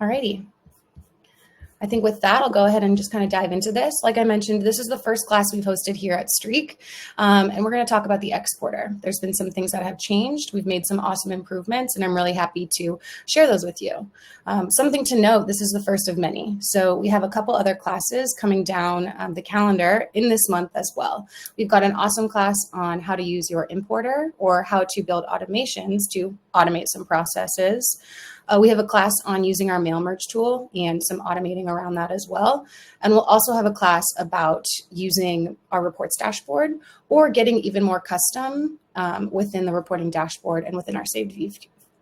Alrighty. I think with that, I'll go ahead and just kind of dive into this. Like I mentioned, this is the first class we've hosted here at Streak, and we're going to talk about the exporter. There's been some things that have changed. We've made some awesome improvements, and I'm really happy to share those with you. Something to note, this is the first of many. So we have a couple other classes coming down the calendar in this month as well. We've got an awesome class on how to use your importer or how to build automations to automate some processes. We have a class on using our mail merge tool and some automating around that as well. And we'll also have a class about using our reports dashboard or getting even more custom within the reporting dashboard and within our saved view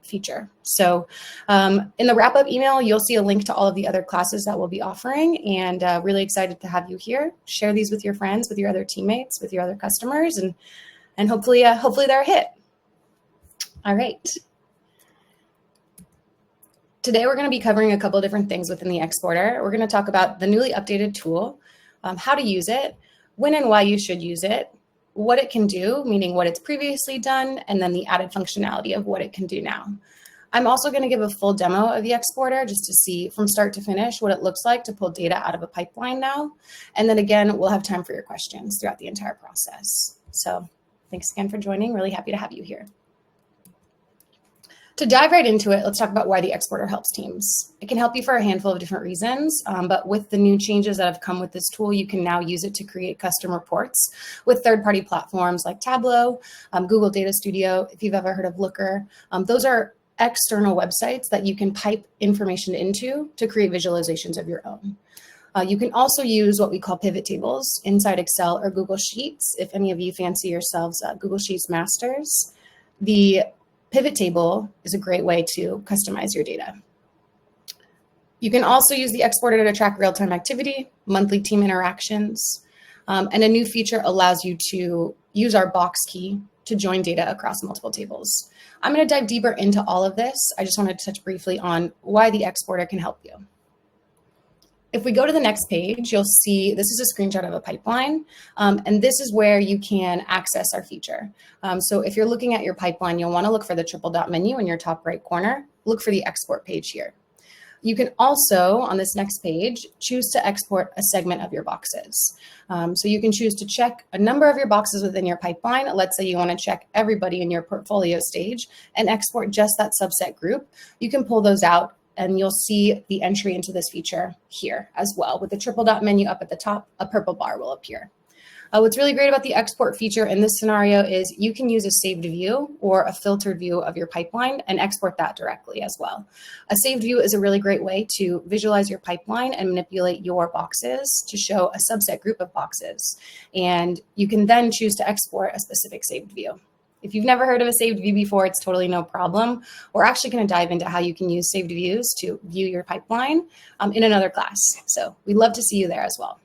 feature. So in the wrap-up email, you'll see a link to all of the other classes that we'll be offering, and really excited to have you here. Share these with your friends, with your other teammates, with your other customers, and hopefully they're a hit. All right. Today, we're going to be covering a couple of different things within the exporter. We're going to talk about the newly updated tool, how to use it, when and why you should use it, what it can do, meaning what it's previously done, and then the added functionality of what it can do now. I'm also going to give a full demo of the exporter just to see from start to finish what it looks like to pull data out of a pipeline now. And then again, we'll have time for your questions throughout the entire process. So thanks again for joining. Really happy to have you here. To dive right into it, let's talk about why the exporter helps teams. It can help you for a handful of different reasons, but with the new changes that have come with this tool, you can now use it to create custom reports with third-party platforms like Tableau, Google Data Studio, if you've ever heard of Looker. Those are external websites that you can pipe information into to create visualizations of your own. You can also use what we call pivot tables inside Excel or Google Sheets. If any of you fancy yourselves Google Sheets masters, the pivot table is a great way to customize your data. You can also use the exporter to track real-time activity, monthly team interactions, and a new feature allows you to use our box key to join data across multiple tables. I'm going to dive deeper into all of this. I just wanted to touch briefly on why the exporter can help you. If we go to the next page, you'll see this is a screenshot of a pipeline, and this is where you can access our feature. So if you're looking at your pipeline, you'll want to look for the triple dot menu in your top right corner. Look for the export page here. You can also, on this next page, choose to export a segment of your boxes. So you can choose to check a number of your boxes within your pipeline. Let's say you want to check everybody in your portfolio stage and export just that subset group. You can pull those out, and you'll see the entry into this feature here as well. With the triple dot menu up at the top, a purple bar will appear. What's really great about the export feature in this scenario is you can use a saved view or a filtered view of your pipeline and export that directly as well. A saved view is a really great way to visualize your pipeline and manipulate your boxes to show a subset group of boxes. And you can then choose to export a specific saved view. If you've never heard of a saved view before, it's totally no problem. We're actually going to dive into how you can use saved views to view your pipeline in another class. So we'd love to see you there as well.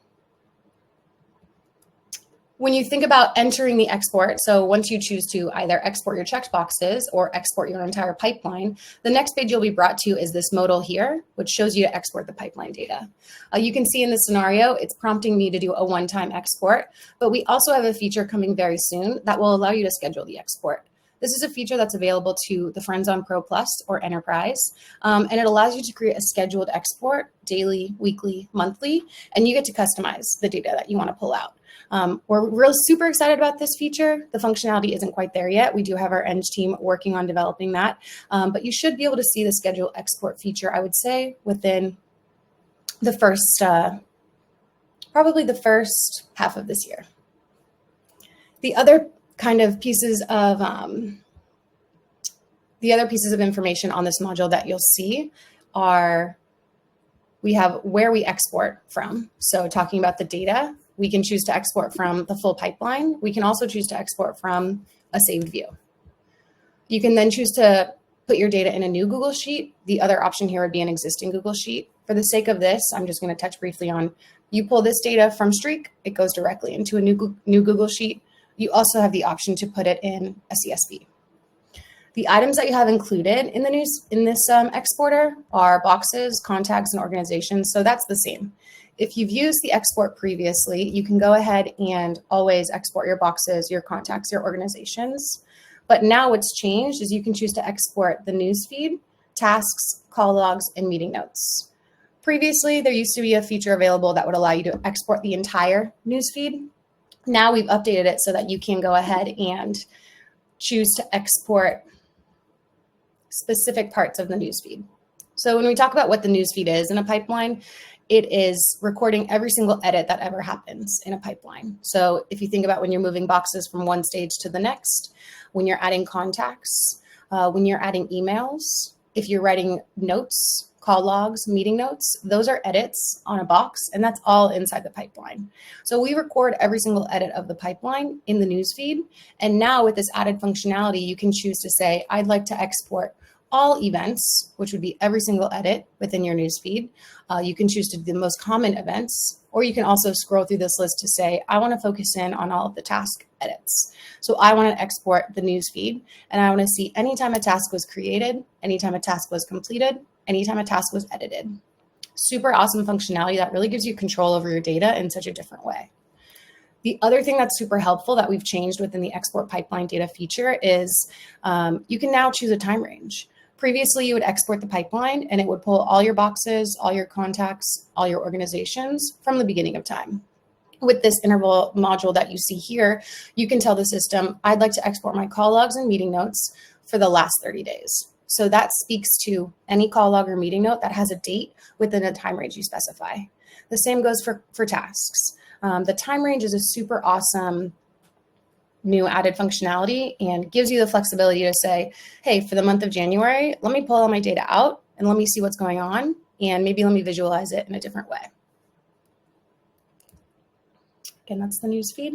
When you think about entering the export, so once you choose to either export your checked boxes or export your entire pipeline, the next page you'll be brought to is this modal here, which shows you to export the pipeline data. You can see in this scenario, it's prompting me to do a one-time export, but we also have a feature coming very soon that will allow you to schedule the export. This is a feature that's available to the Friends on Pro Plus or Enterprise, and it allows you to create a scheduled export daily, weekly, monthly, and you get to customize the data that you want to pull out. We're super excited about this feature. The functionality isn't quite there yet. We do have our Eng team working on developing that, but you should be able to see the schedule export feature, I would say, within the first, probably the first half of this year. The other kind of pieces of information on this module that you'll see are, we have where we export from. So talking about the data, we can choose to export from the full pipeline. We can also choose to export from a saved view. You can then choose to put your data in a new Google Sheet. The other option here would be an existing Google Sheet. For the sake of this, I'm just going to touch briefly on, you pull this data from Streak, it goes directly into a new Google Sheet. You also have the option to put it in a CSV. The items that you have included in this exporter are boxes, contacts, and organizations, so that's the same. If you've used the export previously, you can go ahead and always export your boxes, your contacts, your organizations. But now what's changed is you can choose to export the newsfeed, tasks, call logs, and meeting notes. Previously, there used to be a feature available that would allow you to export the entire newsfeed. Now we've updated it so that you can go ahead and choose to export specific parts of the newsfeed. So when we talk about what the newsfeed is in a pipeline, it is recording every single edit that ever happens in a pipeline. So if you think about when you're moving boxes from one stage to the next, when you're adding contacts, when you're adding emails, if you're writing notes, call logs, meeting notes, those are edits on a box, and that's all inside the pipeline. So we record every single edit of the pipeline in the newsfeed. And now with this added functionality, you can choose to say, I'd like to export all events, which would be every single edit within your newsfeed. You can choose to do the most common events, or you can also scroll through this list to say, I want to focus in on all of the task edits. So I want to export the newsfeed, and I want to see anytime a task was created, anytime a task was completed, anytime a task was edited. Super awesome functionality that really gives you control over your data in such a different way. The other thing that's super helpful that we've changed within the export pipeline data feature is you can now choose a time range. Previously, you would export the pipeline and it would pull all your boxes, all your contacts, all your organizations from the beginning of time. With this interval module that you see here, you can tell the system, I'd like to export my call logs and meeting notes for the last 30 days. So that speaks to any call log or meeting note that has a date within a time range you specify. The same goes for tasks. The time range is a super awesome new added functionality and gives you the flexibility to say, hey, for the month of January, let me pull all my data out and let me see what's going on, and maybe let me visualize it in a different way. Again, that's the news feed.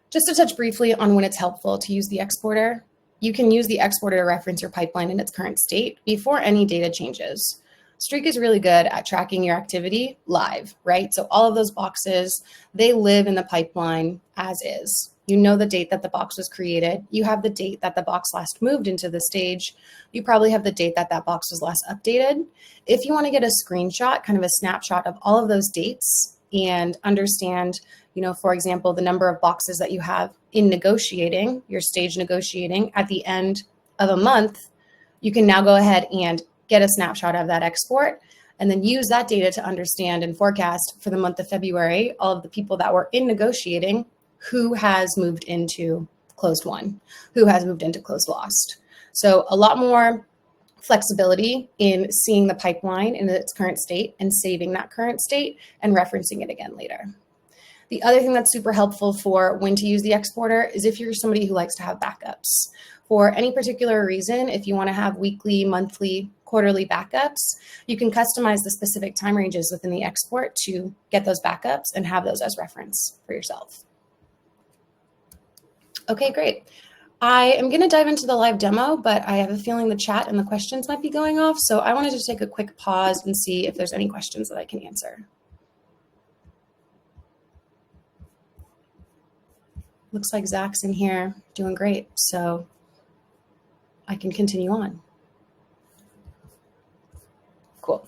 Just to touch briefly on when it's helpful to use the exporter, you can use the exporter to reference your pipeline in its current state before any data changes. Streak is really good at tracking your activity live, right? So all of those boxes, they live in the pipeline as is. You know the date that the box was created. You have the date that the box last moved into the stage. You probably have the date that that box was last updated. If you want to get a screenshot, kind of a snapshot of all of those dates and understand, for example, the number of boxes that you have in negotiating, your stage negotiating at the end of a month, you can now go ahead and get a snapshot of that export and then use that data to understand and forecast for the month of February, all of the people that were in negotiating, who has moved into closed won, who has moved into closed lost. So a lot more flexibility in seeing the pipeline in its current state and saving that current state and referencing it again later. The other thing that's super helpful for when to use the exporter is if you're somebody who likes to have backups. For any particular reason, if you want to have weekly, monthly, quarterly backups, you can customize the specific time ranges within the export to get those backups and have those as reference for yourself. Okay, great. I am going to dive into the live demo, but I have a feeling the chat and the questions might be going off. So I wanted to take a quick pause and see if there's any questions that I can answer. Looks like Zach's in here doing great, so I can continue on. Cool.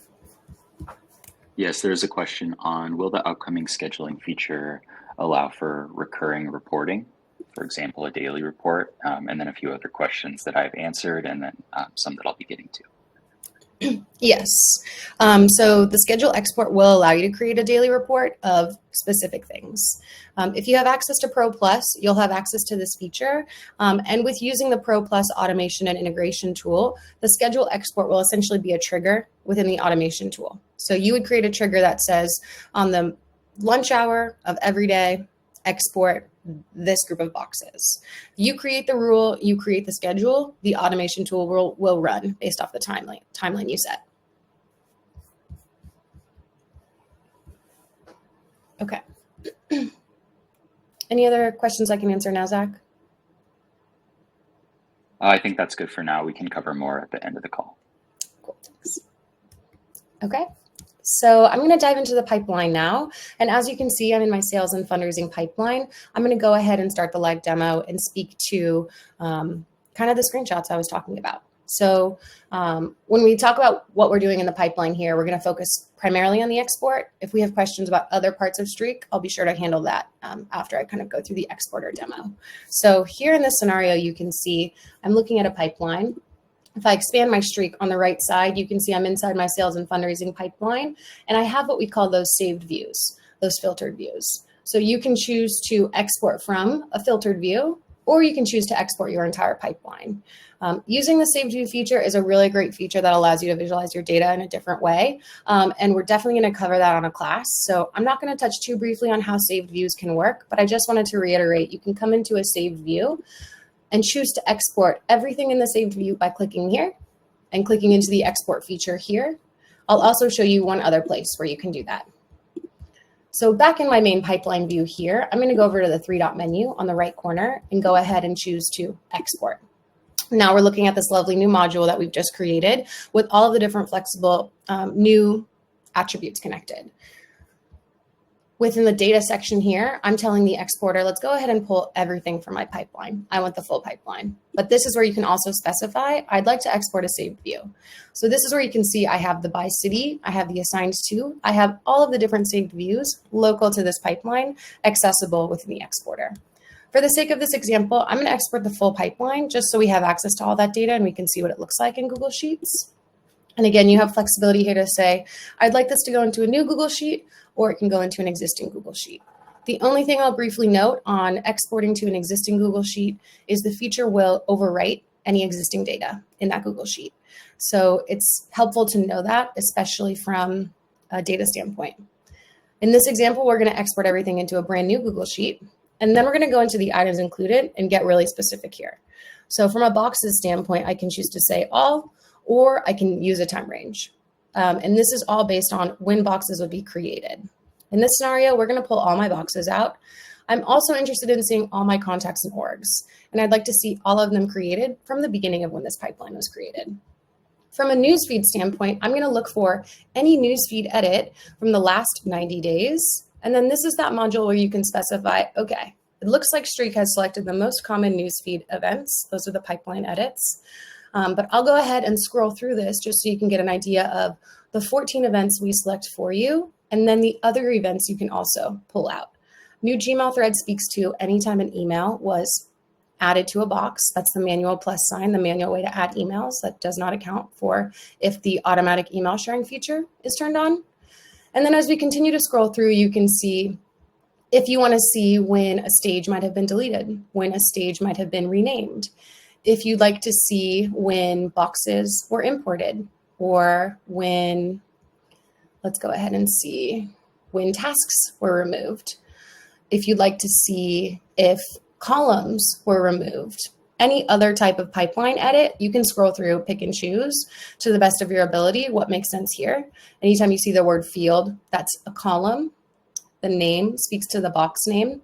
Yes, there's a question on, will the upcoming scheduling feature allow for recurring reporting? For example, a daily report, and then a few other questions that I've answered, and then some that I'll be getting to. Yes. So the schedule export will allow you to create a daily report of specific things. If you have access to Pro Plus, you'll have access to this feature. And with using the Pro Plus automation and integration tool, the schedule export will essentially be a trigger within the automation tool. So you would create a trigger that says on the lunch hour of every day, export this group of boxes. You create the rule, you create the schedule, the automation tool will run based off the timeline you set. Okay. Any other questions I can answer now, Zach? I think that's good for now. We can cover more at the end of the call. Cool, thanks. Okay. So I'm going to dive into the pipeline now. And as you can see, I'm in my sales and fundraising pipeline. I'm going to go ahead and start the live demo and speak to kind of the screenshots I was talking about. So when we talk about what we're doing in the pipeline here, we're going to focus primarily on the export. If we have questions about other parts of Streak, I'll be sure to handle that after I kind of go through the exporter demo. So here in this scenario, you can see I'm looking at a pipeline. If I expand my streak on the right side, you can see I'm inside my sales and fundraising pipeline, and I have what we call those saved views, those filtered views. So you can choose to export from a filtered view, or you can choose to export your entire pipeline. Using the saved view feature is a really great feature that allows you to visualize your data in a different way. And we're definitely going to cover that on a class. So I'm not going to touch too briefly on how saved views can work, but I just wanted to reiterate, you can come into a saved view and choose to export everything in the saved view by clicking here and clicking into the export feature here. I'll also show you one other place where you can do that. So back in my main pipeline view here, I'm going to go over to the three-dot menu on the right corner and go ahead and choose to export. Now we're looking at this lovely new module that we've just created with all of the different flexible new attributes connected. Within the data section here, I'm telling the exporter, let's go ahead and pull everything from my pipeline. I want the full pipeline. But this is where you can also specify, I'd like to export a saved view. So this is where you can see I have the by city, I have the assigned to, I have all of the different saved views local to this pipeline, accessible within the exporter. For the sake of this example, I'm going to export the full pipeline just so we have access to all that data and we can see what it looks like in Google Sheets. And again, you have flexibility here to say, I'd like this to go into a new Google Sheet, or it can go into an existing Google Sheet. The only thing I'll briefly note on exporting to an existing Google Sheet is the feature will overwrite any existing data in that Google Sheet. So it's helpful to know that, especially from a data standpoint. In this example, we're going to export everything into a brand new Google Sheet, and then we're going to go into the items included and get really specific here. So from a boxes standpoint, I can choose to say all, or I can use a time range. And this is all based on when boxes would be created. In this scenario, we're going to pull all my boxes out. I'm also interested in seeing all my contacts and orgs, and I'd like to see all of them created from the beginning of when this pipeline was created. From a newsfeed standpoint, I'm going to look for any newsfeed edit from the last 90 days. And then this is that module where you can specify, okay, it looks like Streak has selected the most common newsfeed events. Those are the pipeline edits. But I'll go ahead and scroll through this just so you can get an idea of the 14 events we select for you, and then the other events you can also pull out. New Gmail thread speaks to anytime an email was added to a box. That's the manual plus sign, the manual way to add emails. That does not account for if the automatic email sharing feature is turned on. And then as we continue to scroll through, you can see if you want to see when a stage might have been deleted, when a stage might have been renamed, if you'd like to see when boxes were imported, or when, let's go ahead and see when tasks were removed. If you'd like to see if columns were removed, any other type of pipeline edit, you can scroll through, pick and choose to the best of your ability what makes sense here. Anytime you see the word field, that's a column. The name speaks to the box name.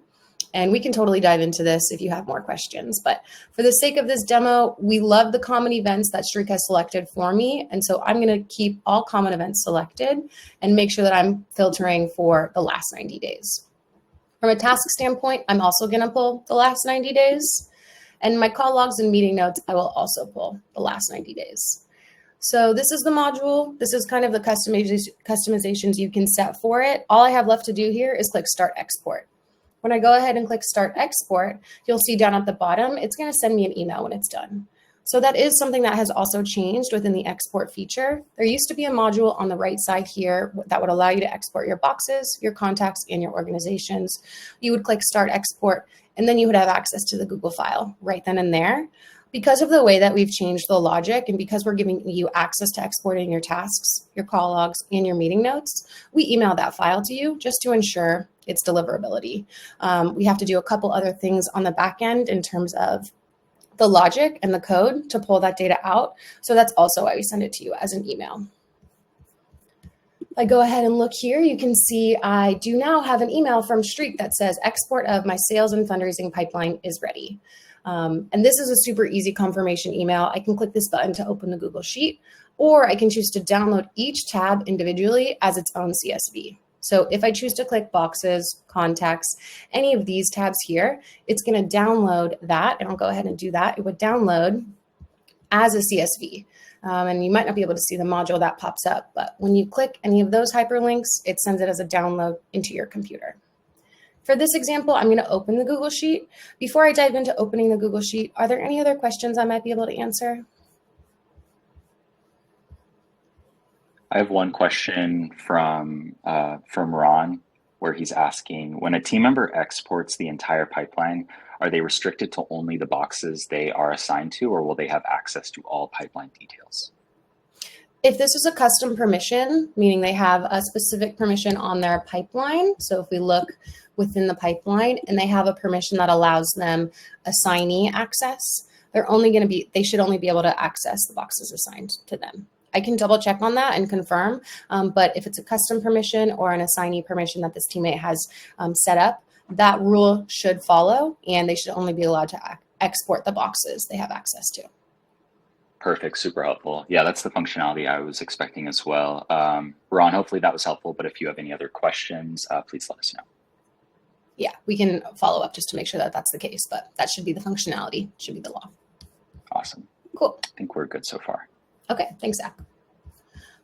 And we can totally dive into this if you have more questions. But for the sake of this demo, we love the common events that Streak has selected for me. And so I'm going to keep all common events selected and make sure that I'm filtering for the last 90 days. From a task standpoint, I'm also going to pull the last 90 days. And my call logs and meeting notes, I will also pull the last 90 days. So this is the module. This is kind of the customizations you can set for it. All I have left to do here is click Start Export. When I go ahead and click Start Export, you'll see down at the bottom, it's going to send me an email when it's done. So that is something that has also changed within the export feature. There used to be a module on the right side here that would allow you to export your boxes, your contacts, and your organizations. You would click Start Export, and then you would have access to the Google file right then and there. Because of the way that we've changed the logic, and because we're giving you access to exporting your tasks, your call logs, and your meeting notes, we email that file to you just to ensure its deliverability. We have to do a couple other things on the back end in terms of the logic and the code to pull that data out. So that's also why we send it to you as an email. If I go ahead and look here, you can see I do now have an email from Streak that says export of my sales and fundraising pipeline is ready. And this is a super easy confirmation email. I can click this button to open the Google Sheet, or I can choose to download each tab individually as its own CSV. So if I choose to click boxes, contacts, any of these tabs here, it's going to download that, and I'll go ahead and do that. It would download as a CSV. And you might not be able to see the module that pops up, but when you click any of those hyperlinks, it sends it as a download into your computer. For this example, I'm going to open the Google Sheet. Before I dive into opening the Google Sheet, are there any other questions I might be able to answer? I have one question from Ron, where he's asking, when a team member exports the entire pipeline, are they restricted to only the boxes they are assigned to, or will they have access to all pipeline details? If this is a custom permission, meaning they have a specific permission on their pipeline, so if we look within the pipeline and they have a permission that allows them assignee access, they should only be able to access the boxes assigned to them. I can double check on that and confirm, but if it's a custom permission or an assignee permission that this teammate has set up, that rule should follow, and they should only be allowed to export the boxes they have access to. Perfect, super helpful. Yeah, that's the functionality I was expecting as well. Ron, hopefully that was helpful, but if you have any other questions, please let us know. Yeah, we can follow up just to make sure that that's the case, but that should be the functionality, should be the law. Awesome. Cool. I think we're good so far. Okay, thanks, Zach.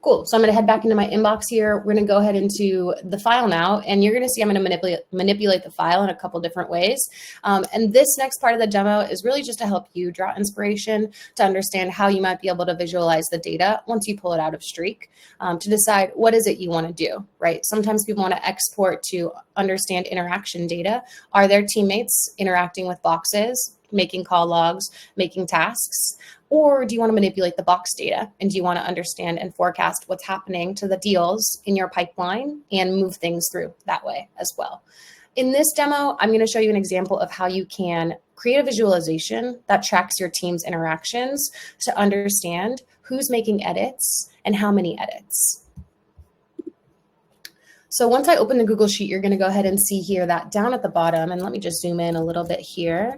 Cool. So I'm going to head back into my inbox here. We're going to go ahead into the file now, and you're going to see I'm going to manipulate the file in a couple different ways. And this next part of the demo is really just to help you draw inspiration to understand how you might be able to visualize the data once you pull it out of Streak, to decide what is it you want to do, right? Sometimes people want to export to understand interaction data. Are their teammates interacting with boxes, making call logs, making tasks? Or do you want to manipulate the box data? And do you want to understand and forecast what's happening to the deals in your pipeline and move things through that way as well? In this demo, I'm going to show you an example of how you can create a visualization that tracks your team's interactions to understand who's making edits and how many edits. So once I open the Google Sheet, you're going to go ahead and see here that down at the bottom, and let me just zoom in a little bit here.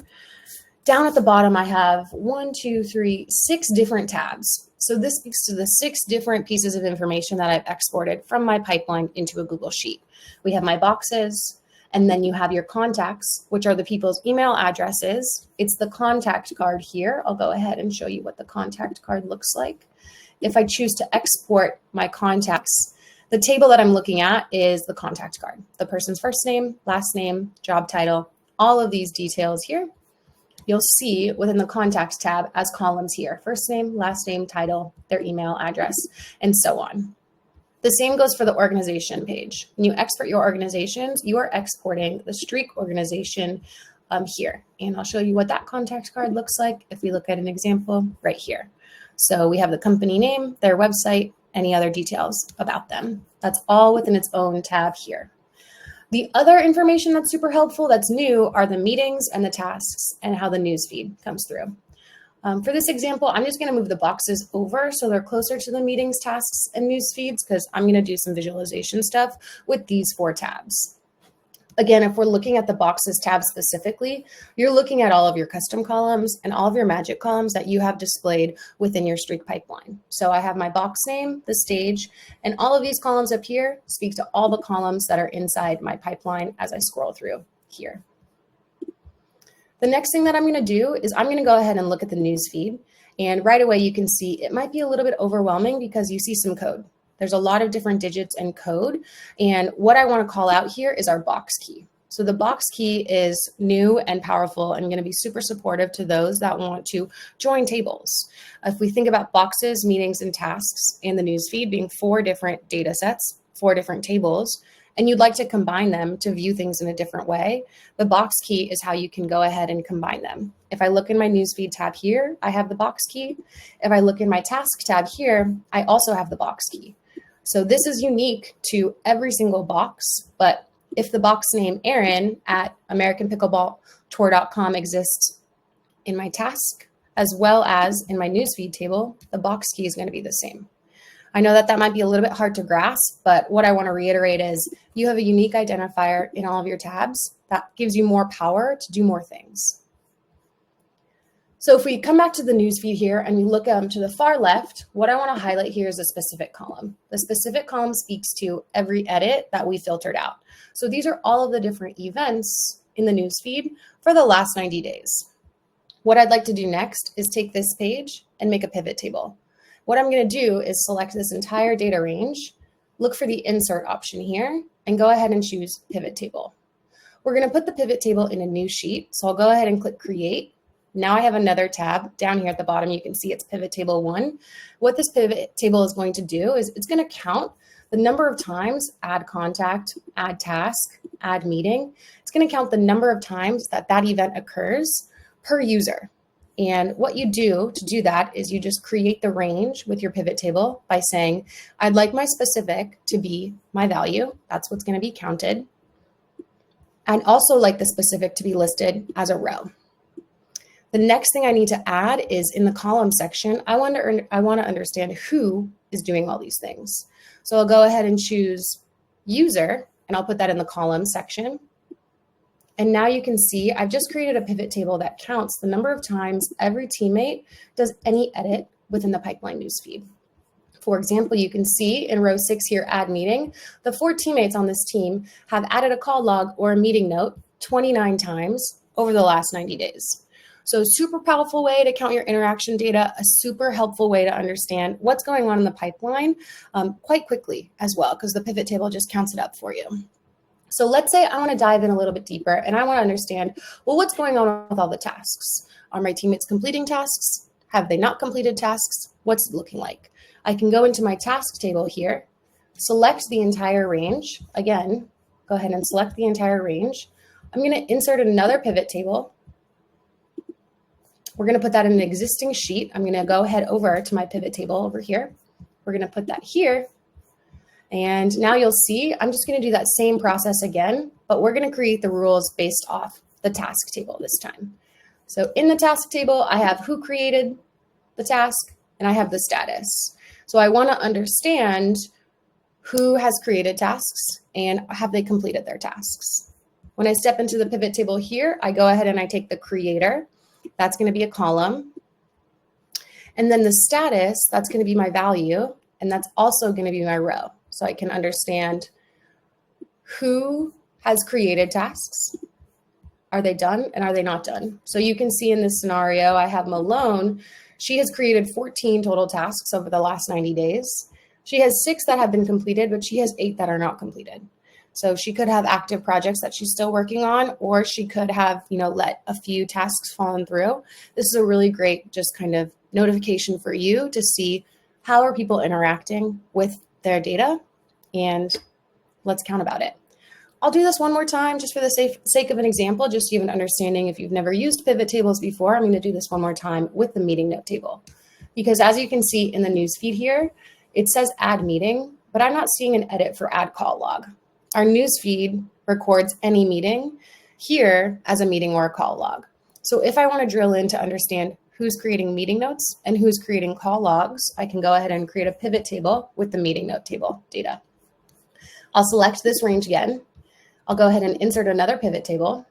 Down at the bottom, I have 6 different tabs. So this speaks to the 6 different pieces of information that I've exported from my pipeline into a Google Sheet. We have my boxes, and then you have your contacts, which are the people's email addresses. It's the contact card here. I'll go ahead and show you what the contact card looks like. If I choose to export my contacts, the table that I'm looking at is the contact card, the person's first name, last name, job title, all of these details here. You'll see within the contacts tab as columns here, first name, last name, title, their email address, and so on. The same goes for the organization page. When you export your organizations, you are exporting the Streak organization here. And I'll show you what that contact card looks like if we look at an example right here. So we have the company name, their website, any other details about them. That's all within its own tab here. The other information that's super helpful that's new are the meetings and the tasks and how the newsfeed comes through. For this example, I'm just going to move the boxes over so they're closer to the meetings, tasks, and news feeds because I'm going to do some visualization stuff with these 4 tabs. Again, if we're looking at the boxes tab specifically, you're looking at all of your custom columns and all of your magic columns that you have displayed within your Streak pipeline. So I have my box name, the stage, and all of these columns up here speak to all the columns that are inside my pipeline as I scroll through here. The next thing that I'm going to do is I'm going to go ahead and look at the news feed. And right away, you can see it might be a little bit overwhelming because you see some code. There's a lot of different digits and code. And what I want to call out here is our box key. So the box key is new and powerful and going to be super supportive to those that want to join tables. If we think about boxes, meetings, and tasks in the news feed being 4 different data sets, 4 different tables, and you'd like to combine them to view things in a different way, the box key is how you can go ahead and combine them. If I look in my newsfeed tab here, I have the box key. If I look in my task tab here, I also have the box key. So this is unique to every single box, but if the box name Aaron at AmericanPickleballTour.com exists in my task as well as in my newsfeed table, the box key is going to be the same. I know that that might be a little bit hard to grasp, but what I want to reiterate is you have a unique identifier in all of your tabs that gives you more power to do more things. So if we come back to the newsfeed here and we look to the far left, what I want to highlight here is a specific column. The specific column speaks to every edit that we filtered out. So these are all of the different events in the newsfeed for the last 90 days. What I'd like to do next is take this page and make a pivot table. What I'm going to do is select this entire data range, look for the insert option here, and go ahead and choose pivot table. We're going to put the pivot table in a new sheet. So I'll go ahead and click create. Now I have another tab down here at the bottom. You can see it's pivot table 1. What this pivot table is going to do is it's going to count the number of times add contact, add task, add meeting. It's going to count the number of times that that event occurs per user. And what you do to do that is you just create the range with your pivot table by saying, I'd like my specific to be my value. That's what's going to be counted. I'd also like the specific to be listed as a row. The next thing I need to add is in the column section, I want to understand who is doing all these things. So I'll go ahead and choose user, and I'll put that in the column section. And now you can see I've just created a pivot table that counts the number of times every teammate does any edit within the pipeline newsfeed. For example, you can see in row 6 here, add meeting, the 4 teammates on this team have added a call log or a meeting note 29 times over the last 90 days. So super powerful way to count your interaction data, a super helpful way to understand what's going on in the pipeline quite quickly as well, because the pivot table just counts it up for you. So let's say I want to dive in a little bit deeper and I want to understand, well, what's going on with all the tasks? Are my teammates completing tasks? Have they not completed tasks? What's it looking like? I can go into my task table here, select the entire range. Again, go ahead and select the entire range. I'm going to insert another pivot table. We're going to put that in an existing sheet. I'm going to go ahead over to my pivot table over here. We're going to put that here. And now you'll see, I'm just going to do that same process again, but we're going to create the rules based off the task table this time. So in the task table, I have who created the task and I have the status. So I want to understand who has created tasks and have they completed their tasks. When I step into the pivot table here, I go ahead and I take the creator. That's going to be a column. And then the status, that's going to be my value. And that's also going to be my row. So I can understand who has created tasks. Are they done and are they not done? So you can see in this scenario, I have Malone. She has created 14 total tasks over the last 90 days. She has 6 that have been completed, but she has 8 that are not completed. So she could have active projects that she's still working on, or she could have, let a few tasks fallen through. This is a really great just kind of notification for you to see how are people interacting with their data, and let's count about it. I'll do this one more time just for the sake of an example, just so you have an understanding. If you've never used pivot tables before, I'm going to do this one more time with the meeting note table. Because as you can see in the news feed here, it says add meeting, but I'm not seeing an edit for add call log. Our news feed records any meeting here as a meeting or a call log. So if I want to drill in to understand who's creating meeting notes and who's creating call logs, I can go ahead and create a pivot table with the meeting note table data. I'll select this range again. I'll go ahead and insert another pivot table.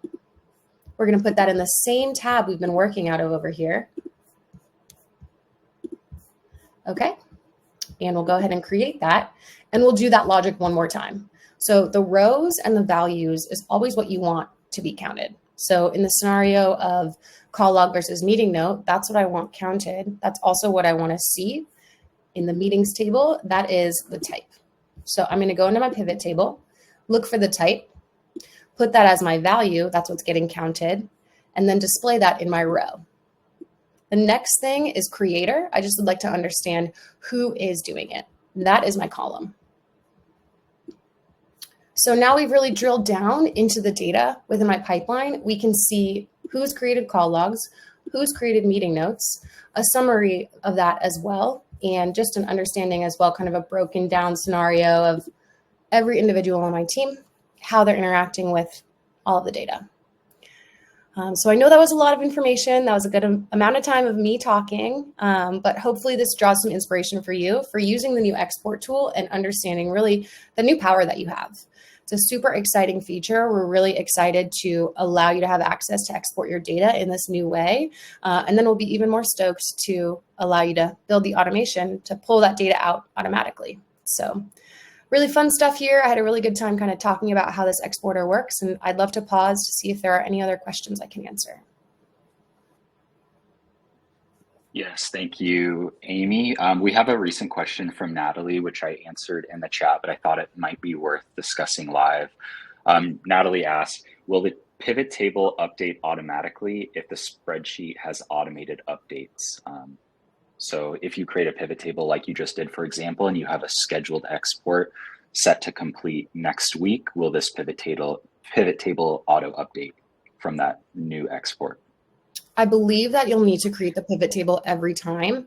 We're going to put that in the same tab we've been working out of over here. Okay. And we'll go ahead and create that. And we'll do that logic one more time. So the rows and the values is always what you want to be counted. So in the scenario of call log versus meeting note, that's what I want counted. That's also what I want to see in the meetings table. That is the type. So I'm going to go into my pivot table, look for the type, put that as my value. That's what's getting counted, and then display that in my row. The next thing is creator. I just would like to understand who is doing it. That is my column. So now we've really drilled down into the data within my pipeline. We can see who's created call logs, who's created meeting notes, a summary of that as well, and just an understanding as well, kind of a broken down scenario of every individual on my team, how they're interacting with all of the data. So I know that was a lot of information. That was a good amount of time of me talking, but hopefully this draws some inspiration for you for using the new export tool and understanding really the new power that you have. It's a super exciting feature. We're really excited to allow you to have access to export your data in this new way. And then we'll be even more stoked to allow you to build the automation to pull that data out automatically. So really fun stuff here. I had a really good time kind of talking about how this exporter works, and I'd love to pause to see if there are any other questions I can answer. Yes, thank you, Amy. We have a recent question from Natalie, which I answered in the chat, but I thought it might be worth discussing live. Natalie asked, will the pivot table update automatically if the spreadsheet has automated updates. So if you create a pivot table like you just did, for example, and you have a scheduled export set to complete next week, will this pivot table auto update from that new export? I believe that you'll need to create the pivot table every time.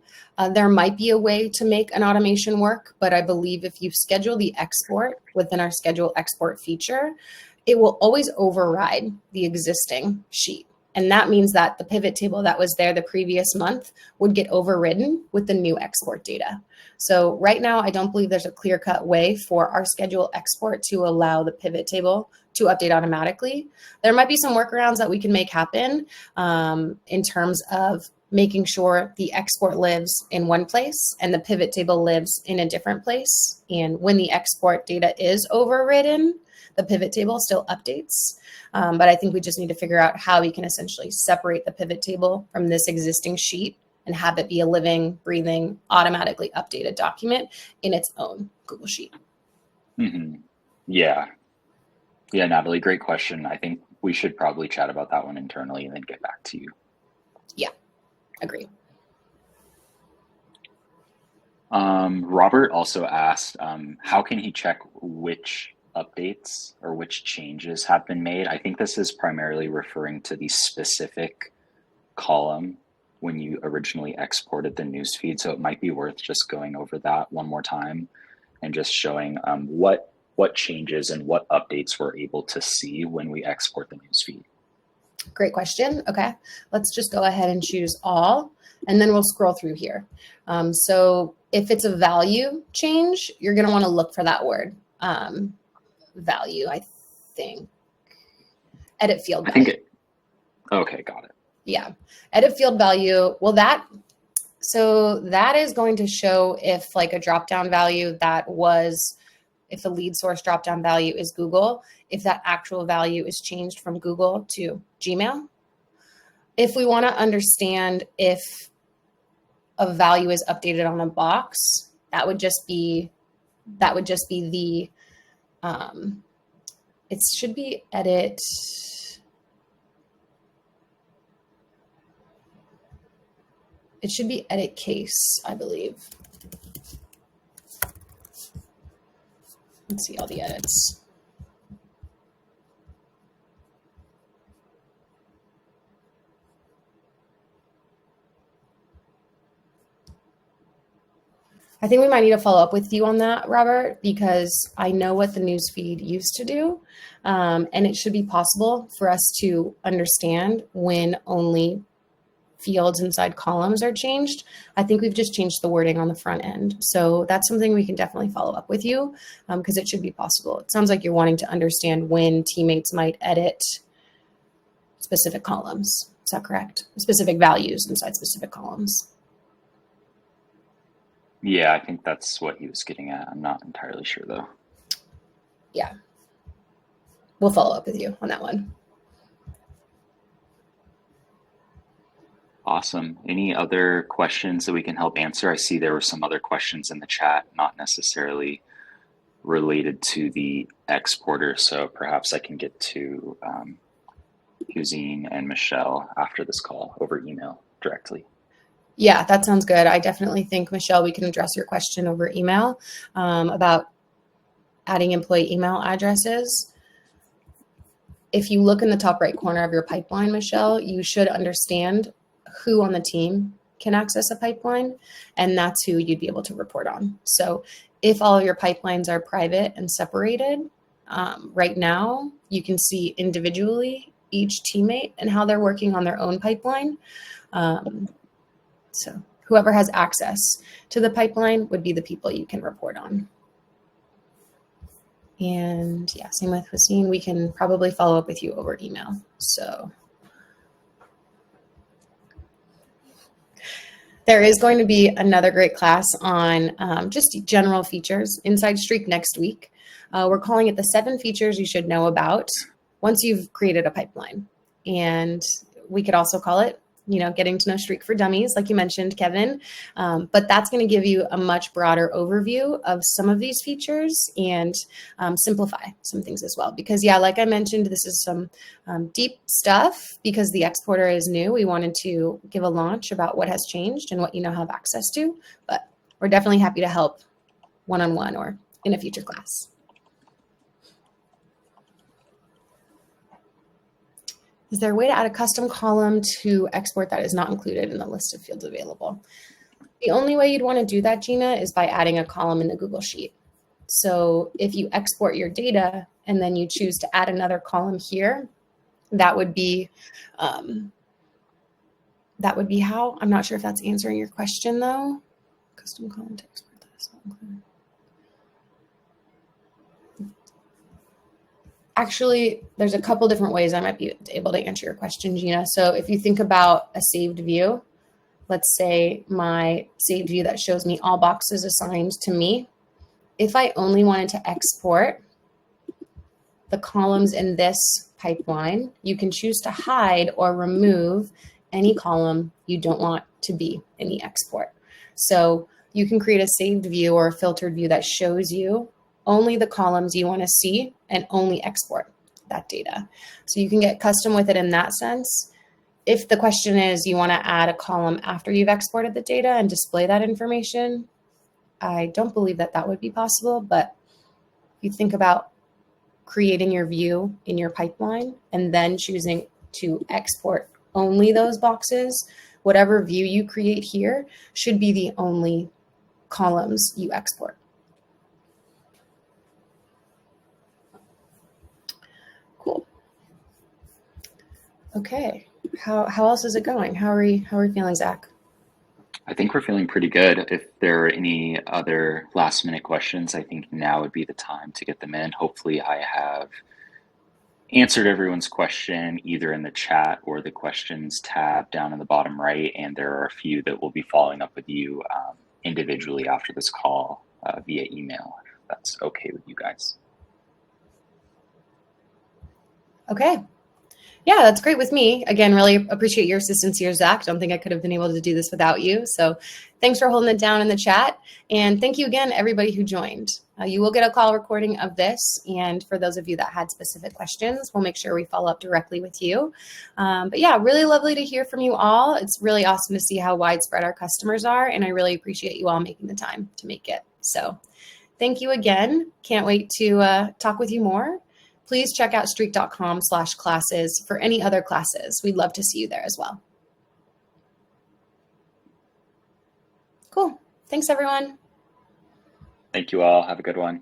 There might be a way to make an automation work, but I believe if you schedule the export within our schedule export feature, it will always override the existing sheet. And that means that the pivot table that was there the previous month would get overridden with the new export data. So right now, I don't believe there's a clear-cut way for our schedule export to allow the pivot table to update automatically. There might be some workarounds that we can make happen in terms of making sure the export lives in one place and the pivot table lives in a different place. And when the export data is overridden, the pivot table still updates. But I think we just need to figure out how we can essentially separate the pivot table from this existing sheet and have it be a living, breathing, automatically updated document in its own Google Sheet. Mm-hmm. Yeah, Natalie, great question. I think we should probably chat about that one internally and then get back to you. Yeah, agree. Robert also asked, how can he check which updates or which changes have been made? I think this is primarily referring to the specific column when you originally exported the newsfeed. So it might be worth just going over that one more time and just showing what changes and what updates we're able to see when we export the newsfeed. Great question. Okay, let's just go ahead and choose all, and then we'll scroll through here. So if it's a value change, you're going to want to look for that word. Value, I think. Edit field value. Okay, got it. Yeah, edit field value. Well, that is going to show if like a drop-down value that was, if the lead source drop-down value is Google, if that actual value is changed from Google to Gmail. If we want to understand if a value is updated on a box, that would just be the it should be edit. It should be edit case, I believe. Let's see all the edits. I think we might need to follow up with you on that, Robert, because I know what the newsfeed used to do, and it should be possible for us to understand when only fields inside columns are changed. I think we've just changed the wording on the front end. So that's something we can definitely follow up with you because it should be possible. It sounds like you're wanting to understand when teammates might edit specific columns. Is that correct? Specific values inside specific columns. Yeah, I think that's what he was getting at. I'm not entirely sure though. Yeah. We'll follow up with you on that one. Awesome. Any other questions that we can help answer? I see there were some other questions in the chat, not necessarily related to the exporter. So perhaps I can get to Hussein and Michelle after this call over email directly. Yeah, that sounds good. I definitely think, Michelle, we can address your question over email about adding employee email addresses. If you look in the top right corner of your pipeline, Michelle, you should understand who on the team can access a pipeline, and that's who you'd be able to report on. So if all of your pipelines are private and separated, right now you can see individually each teammate and how they're working on their own pipeline. So whoever has access to the pipeline would be the people you can report on. And yeah, same with Hussein. We can probably follow up with you over email. So there is going to be another great class on just general features inside Streak next week. We're calling it the 7 features you should know about once you've created a pipeline. And we could also call it getting to know Streak for Dummies, like you mentioned, Kevin. But that's going to give you a much broader overview of some of these features and simplify some things as well. Because yeah, like I mentioned, this is some deep stuff because the exporter is new. We wanted to give a launch about what has changed and what you now have access to, but we're definitely happy to help one-on-one or in a future class. Is there a way to add a custom column to export that is not included in the list of fields available? The only way you'd want to do that, Gina, is by adding a column in the Google Sheet. So if you export your data and then you choose to add another column here, that would be how. I'm not sure if that's answering your question though. Custom column to export that is not included. Actually, there's a couple different ways I might be able to answer your question, Gina. So if you think about a saved view, let's say my saved view that shows me all boxes assigned to me. If I only wanted to export the columns in this pipeline, you can choose to hide or remove any column you don't want to be in the export. So you can create a saved view or a filtered view that shows you only the columns you want to see and only export that data. So you can get custom with it in that sense. If the question is you want to add a column after you've exported the data and display that information, I don't believe that that would be possible. But if you think about creating your view in your pipeline and then choosing to export only those boxes, whatever view you create here should be the only columns you export. Cool. Okay. How else is it going? How are we feeling, Zach? I think we're feeling pretty good. If there are any other last minute questions, I think now would be the time to get them in. Hopefully I have answered everyone's question either in the chat or the questions tab down in the bottom right. And there are a few that will be following up with you individually after this call via email, if that's okay with you guys. Okay. Yeah, that's great with me. Again, really appreciate your assistance here, Zach. Don't think I could have been able to do this without you. So thanks for holding it down in the chat. And thank you again, everybody who joined. You will get a call recording of this. And for those of you that had specific questions, we'll make sure we follow up directly with you. But yeah, really lovely to hear from you all. It's really awesome to see how widespread our customers are. And I really appreciate you all making the time to make it. So thank you again. Can't wait to talk with you more. Please check out streak.com/classes for any other classes. We'd love to see you there as well. Cool. Thanks, everyone. Thank you all. Have a good one.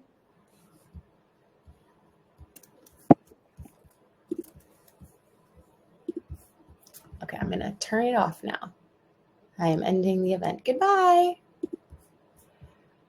Okay, I'm going to turn it off now. I am ending the event. Goodbye.